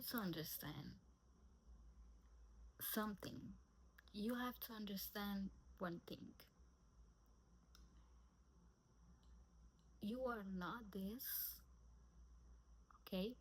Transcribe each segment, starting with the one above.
To understand something, you have to understand one thing. You are not this, okay?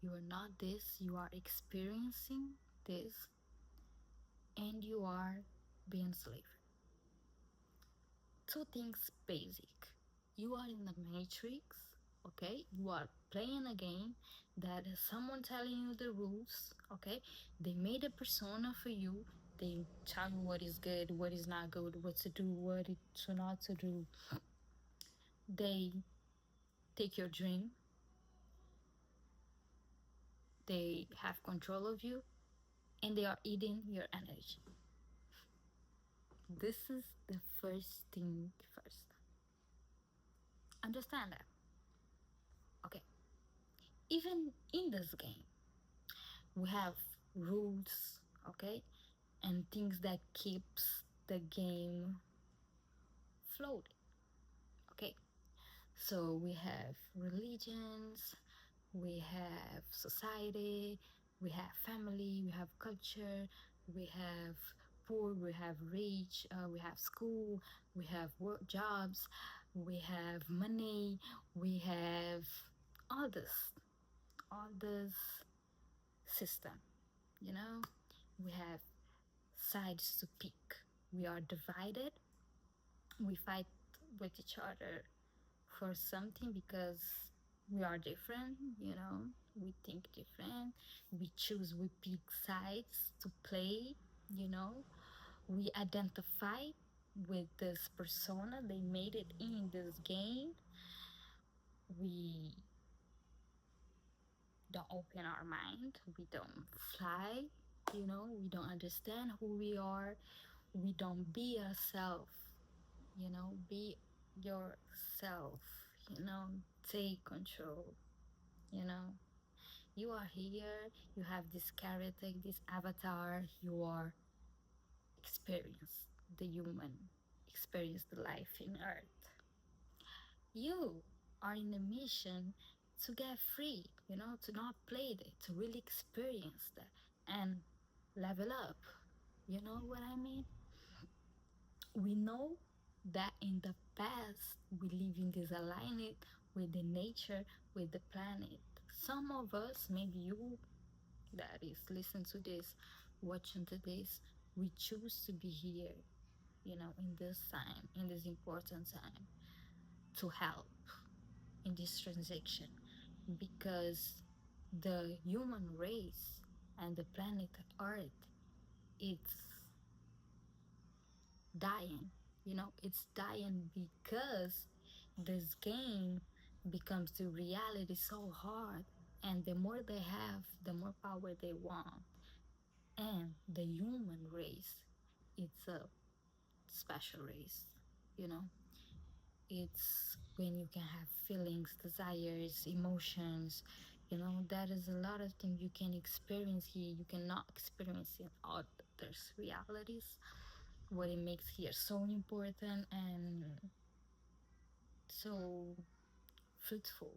You are not this. You are experiencing this, and you are being slave. Two things basic. You are in the matrix, okay? You are playing a game that is someone telling you the rules, okay? They made a persona for you. They tell you what is good, what is not good, what to do, what to not to do. They take your dream. They have control of you, and they are eating your energy. This is the first thing first. Understand that. Okay. Even in this game, we have rules, okay, and things that keeps the game floating. Okay. So we have religions, we have society, we have family, we have culture, we have poor, we have rich, we have school, we have work jobs, we have money, we have all this system, you know. We have sides to pick. We are divided. We fight with each other for something because we are different, you know. We think different. We pick sides to play, you know. We identify with this persona. They made it in this game. We don't open our mind. We don't fly, you know. We don't understand who we are. We don't be ourselves, you know. Be yourself, you know. Take control, you know. You are here, you have this character, this avatar, you are experience the human, experience the life in earth. You are in a mission to get free, you know, to not play it, to really experience that and level up. You know what I mean? We know that in the past we live in this alignment with the nature, with the planet. Some of us, maybe you that is listen to this, watching to this, we choose to be here, you know, in this time, in this important time, to help in this transaction, because the human race and the planet Earth, it's dying, you know. It's dying because this game becomes the reality so hard, and the more they have, the more power they want. And the human race, it's a special race, you know. It's when you can have feelings, desires, emotions, you know. That is a lot of things you can experience here you cannot experience in others realities. What it makes here so important and so fruitful,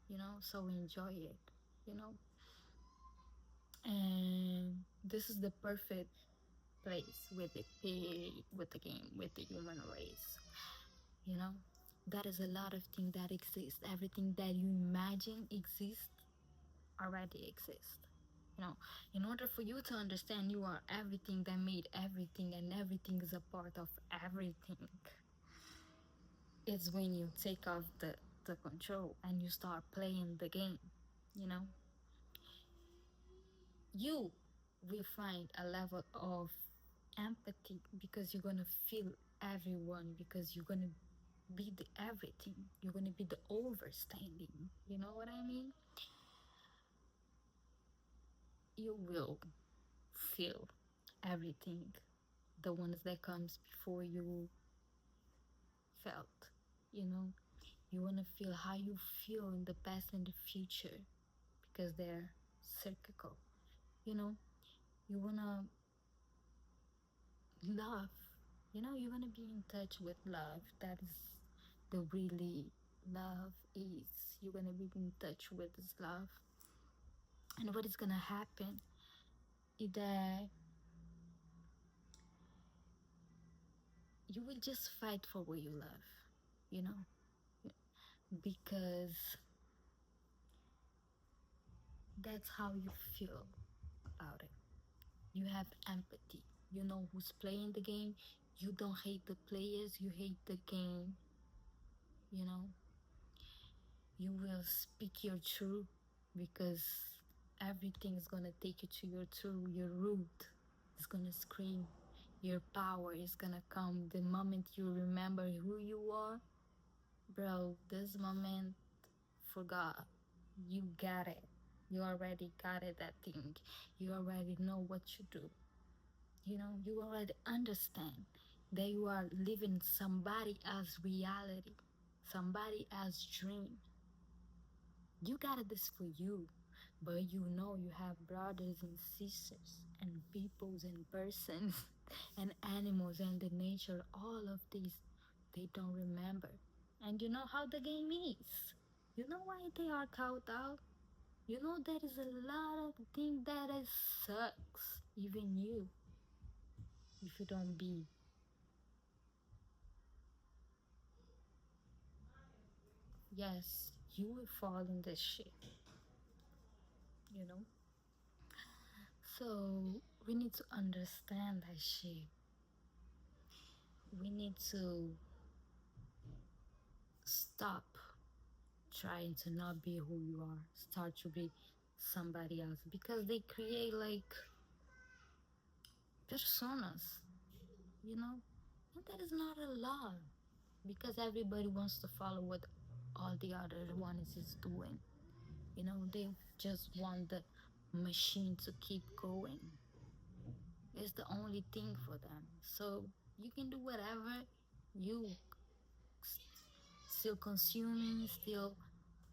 you know. So enjoy it, you know. And this is the perfect place with the game, with the human race, you know. That is a lot of things that exist. Everything that you imagine exists already exists, you know. In order for you to understand you are everything that made everything, and everything is a part of everything, it's when you take off the control and you start playing the game, you know. You will find a level of empathy because you're gonna feel everyone, because you're gonna be the everything, you're gonna be the overstanding, you know what I mean. You will feel everything, the ones that comes before you felt, you know. You want to feel how you feel in the past and the future, because they're cyclical, you know. You want to love, you know. You want to be in touch with love. That is the really love is. You're going to be in touch with this love. And what is gonna happen is that you will just fight for what you love, you know, because that's how you feel about it. You have empathy. You know who's playing the game. You don't hate the players, you hate the game, you know. You will speak your truth because everything is gonna take you to your truth. Your root is gonna scream. Your power is gonna come the moment you remember who you are. Bro, this moment, forgot. You got it. You already got it, that thing. You already know what you do. You know, you already understand that you are living somebody else's reality, somebody else's dream. You got this for you, but you know you have brothers and sisters and peoples and persons and animals and the nature, all of these, they don't remember. And you know how the game is. You know why they are caught out? You know there is a lot of things that is sucks, even you, if you don't be. Yes, you will fall in this shit, you know? So we need to understand that shit. We need to stop trying to not be who you are. Start to be somebody else because they create like personas, you know? And that is not a law because everybody wants to follow what all the other ones is doing. You know, they just want the machine to keep going. It's the only thing for them. So you can do whatever you still consuming, still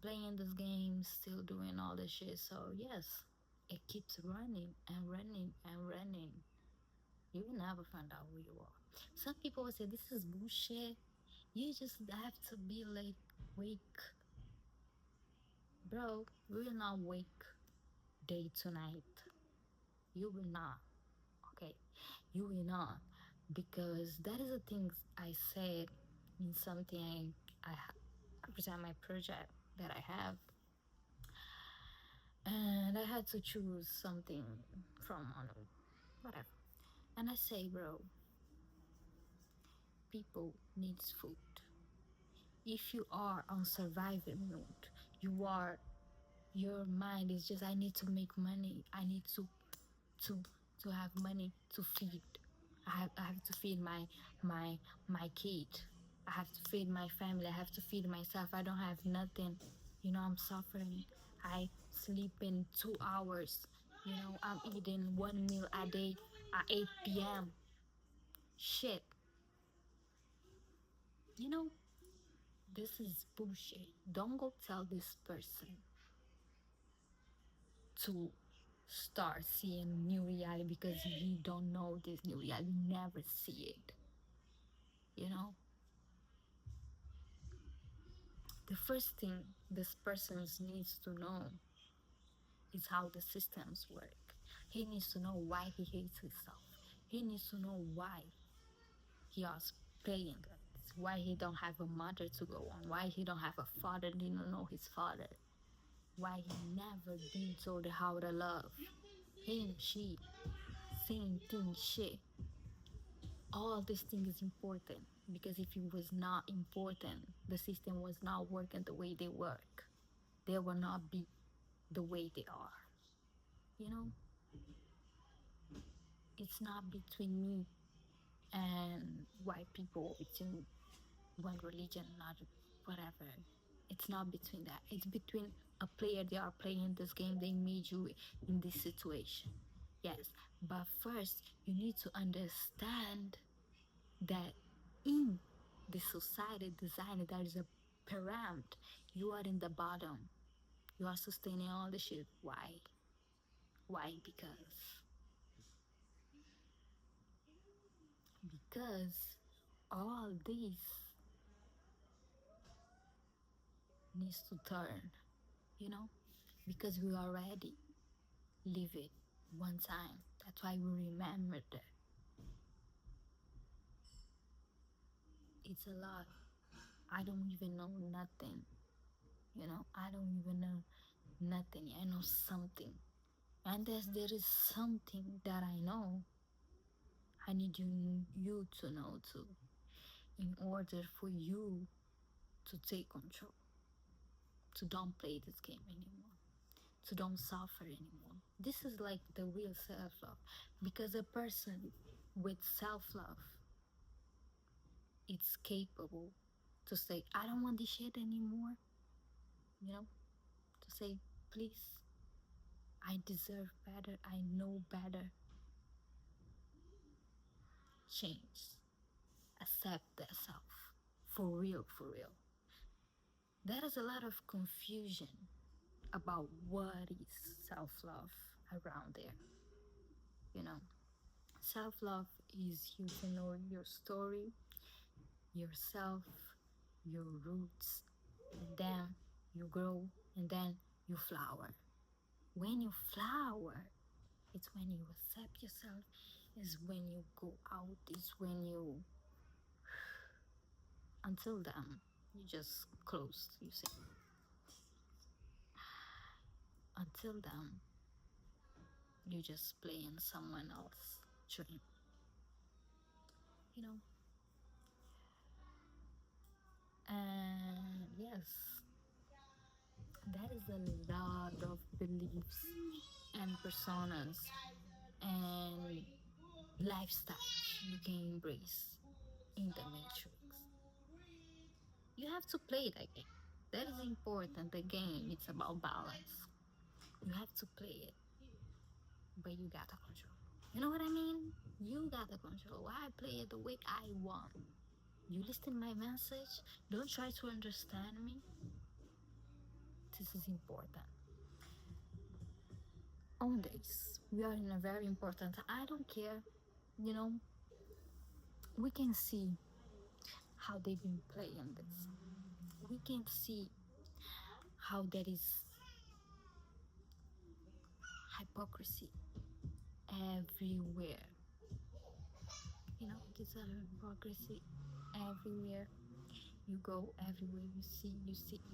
playing this game, still doing all this shit. So yes, it keeps running and running and running. You will never find out who you are. Some people will say this is bullshit. You just have to be like wake, bro. We will not wake day to night. You will not. Okay, you will not, because that is the things I said in something I present my project that I have, and I had to choose something from one of it, whatever. And I say, bro, people needs food. If you are on survival mode, you are your mind is just I need to make money. I need to to have money to feed. I have to feed my kid. I have to feed my family. I have to feed myself. I don't have nothing. You know, I'm suffering. I sleep in 2 hours. You know, I'm eating one meal a day at 8 p.m. Shit. You know, this is bullshit. Don't go tell this person to start seeing new reality because you don't know this new reality. You never see it. You know, the first thing this person needs to know is how the systems work. He needs to know why he hates himself. He needs to know why he is paying it, why he don't have a mother to go on, why he don't have a father, didn't know his father, why he never been told how to love him, she, same thing, shit. All this thing is important because if it was not important, the system was not working the way they work. They will not be the way they are. You know, it's not between me and white people, between one religion, not whatever. It's not between that. It's between a player they are playing this game. They made you in this situation. Yes, but first you need to understand that in the society design there is a pyramid. You are in the bottom. You are sustaining all the shit. Why? Why? Because all this needs to turn, you know, because we are ready. live it one time. That's why we remember that. It's a lot. I don't even know nothing. I don't even know nothing. I know something. And there is something that I know. I need you to know too, in order for you to take control, to don't play this game anymore, to don't suffer anymore. This is like the real self love, because a person with self love, it's capable to say, I don't want this shit anymore, you know, to say, please, I deserve better, I know better, change, accept that self. For real, for real. There is a lot of confusion about what is self love around there, you know. Self love is you to know your story, yourself, your roots, and then you grow, and then you flower. When you flower, it's when you accept yourself, is when you go out, is when you, until then, you just close, you say, until then, you just play in someone else's dream, you know. And yes, there is a lot of beliefs and personas and lifestyles you can embrace in the matrix. You have to play the game. That is important. The game, it's about balance. You have to play it, but you got the control. You know what I mean? You got the control. I play it the way I want. You listen my message. Don't try to understand me. This is important. On this, we are in a very important. I don't care. You know, we can see how they've been playing this. We can see how there is hypocrisy everywhere. There's a hypocrisy everywhere. You go everywhere you see hypocrisy.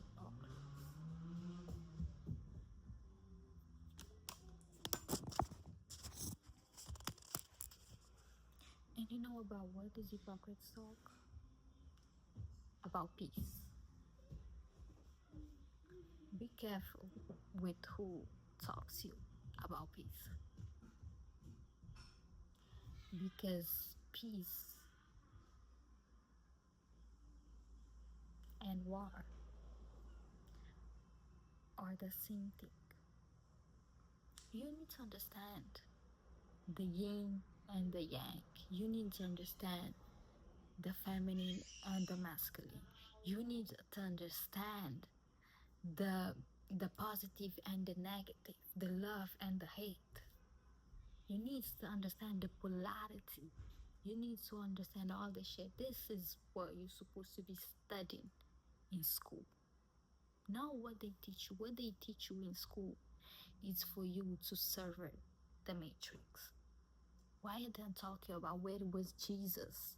And you know about what these hypocrites talk? About peace. Be careful with who talks you about peace. Because peace and war are the same thing. You need to understand the yin and the yang. You need to understand the feminine and the masculine. You need to understand the the positive and the negative, the love and the hate. You need to understand the polarity. You need to understand all the shit. This is what you're supposed to be studying in school. Not what they teach you. What they teach you in school is for you to serve the matrix. Why are they talking about where was Jesus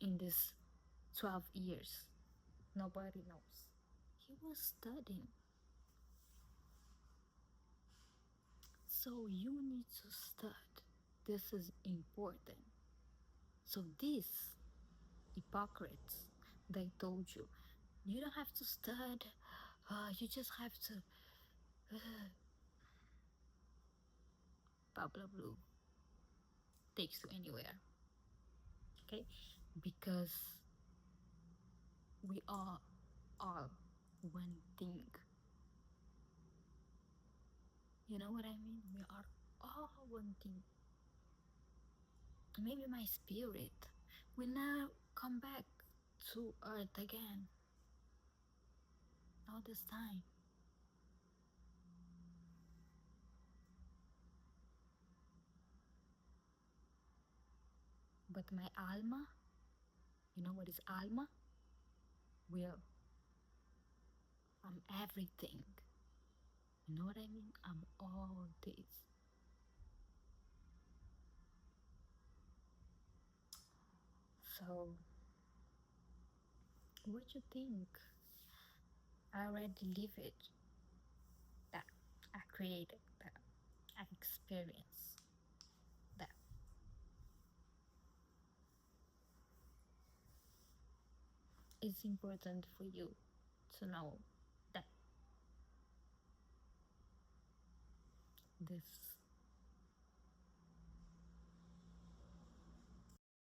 in this 12 years? Nobody knows. He was studying. So you need to study. This is important. So these hypocrites, they told you, you don't have to study. You just have to blah blah blah. Takes you anywhere. Okay? Because we are all one thing. You know what I mean? We are all one thing. Maybe my spirit will now come back to earth again. All this time. But my alma, you know what is alma? Well, I'm everything. You know what I mean? I'm all this. So, what you think? I already live it. That I created. That I experienced. That it's important for you to know that this